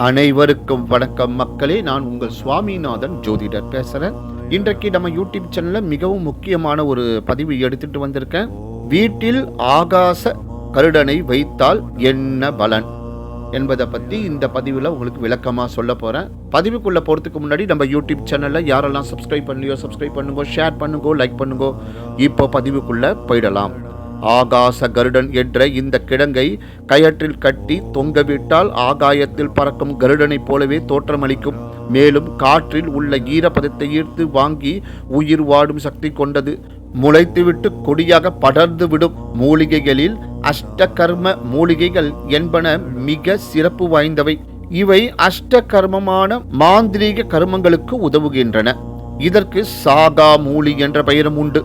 அனைவருக்கும் வணக்கம் மக்களே. நான் உங்கள் சுவாமிநாதன் ஜோதிடர் பேசுகிறேன். இன்றைக்கு நம்ம யூடியூப் சேனலில் மிகவும் முக்கியமான ஒரு பதிவு எடுத்துட்டு வந்திருக்கேன். வீட்டில் ஆகாச கருடனை வைத்தால் என்ன பலன் என்பதை பற்றி இந்த பதிவில் உங்களுக்கு விளக்கமாக சொல்ல போகிறேன். பதிவுக்குள்ளே போகிறதுக்கு முன்னாடி நம்ம யூடியூப் சேனலில் யாரெல்லாம் சப்ஸ்கிரைப் பண்ணலையோ சப்ஸ்கிரைப் பண்ணுங்க, ஷேர் பண்ணுங்க, லைக் பண்ணுங்க. இப்போ பதிவுக்குள்ளே போயிடலாம். ஆகாச கருடன் என்ற இந்த கிழங்கை கயற்றில் கட்டி தொங்கவிட்டால் ஆகாயத்தில் பறக்கும் கருடனை போலவே தோற்றமளிக்கும். மேலும் காற்றில் உள்ள ஈரப்பதத்தை ஈர்த்து வாங்கி உயிர் வாடும் சக்தி கொண்டது. முளைத்துவிட்டு கொடியாக படர்ந்து விடும். மூலிகைகளில் அஷ்டகர்ம மூலிகைகள் என்பன மிக சிறப்பு வாய்ந்தவை. இவை அஷ்டகர்மமான மாந்திரீக கர்மங்களுக்கு உதவுகின்றன. இதற்கு சாகா மூலி என்ற பெயரும் உண்டு.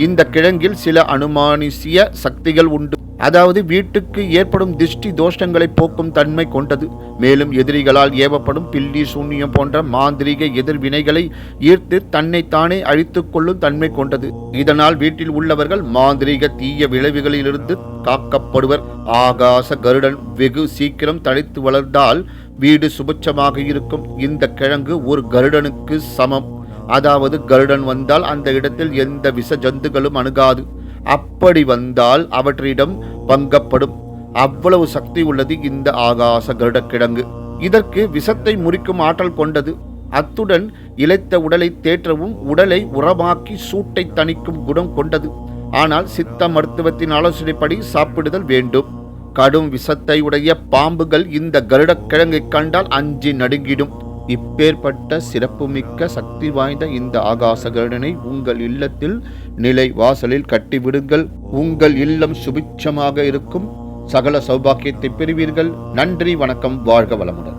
இந்த கிழங்கில் சில அனுமானிசிய சக்திகள் உண்டு. அதாவது வீட்டுக்கு ஏற்படும் திருஷ்டி தோஷங்களை போக்கும் தன்மை கொண்டது. மேலும் எதிரிகளால் ஏவப்படும் பில்லி சூன்யம் போன்ற மாந்திரீக எதிர்வினைகளை ஈர்த்து தன்னைத்தானே அழித்துக் கொள்ளும் தன்மை கொண்டது. இதனால் வீட்டில் உள்ளவர்கள் மாந்திரீக தீய விளைவுகளிலிருந்து காக்கப்படுவர். ஆகாச கருடன் வெகு சீக்கிரம் தழைத்து வளர்ந்தால் வீடு சுபிட்சமாக இருக்கும். இந்த கிழங்கு ஒரு கருடனுக்கு சமம். அதாவது கருடன் வந்தால் அந்த இடத்தில் எந்த விஷ ஜந்துகளும் அணுகாது. அப்படி வந்தால் அவற்றிடம் பங்கப்படும். அவ்வளவு சக்தி உள்ளது இந்த ஆகாச கருட கிழங்கு. இதற்கு விஷத்தை முறிக்கும் ஆற்றல் கொண்டது. அத்துடன் இளைத்த உடலை தேற்றவும் உடலை உரமாக்கி சூட்டை தணிக்கும் குணம் கொண்டது. ஆனால் சித்த மருத்துவத்தின் ஆலோசனைப்படி சாப்பிடுதல் வேண்டும். கடும் விஷத்தை உடைய பாம்புகள் இந்த கருட கிழங்கை கண்டால் அஞ்சி நடுங்கிடும். இப்பேற்பட்ட சிறப்புமிக்க சக்தி வாய்ந்த இந்த ஆகாச கருடனை உங்கள் இல்லத்தில் நிலை வாசலில் கட்டிவிடுங்கள். உங்கள் இல்லம் சுபிட்சமாக இருக்கும். சகல சௌபாக்கியத்தை பெறுவீர்கள். நன்றி, வணக்கம், வாழ்க வளமுடன்.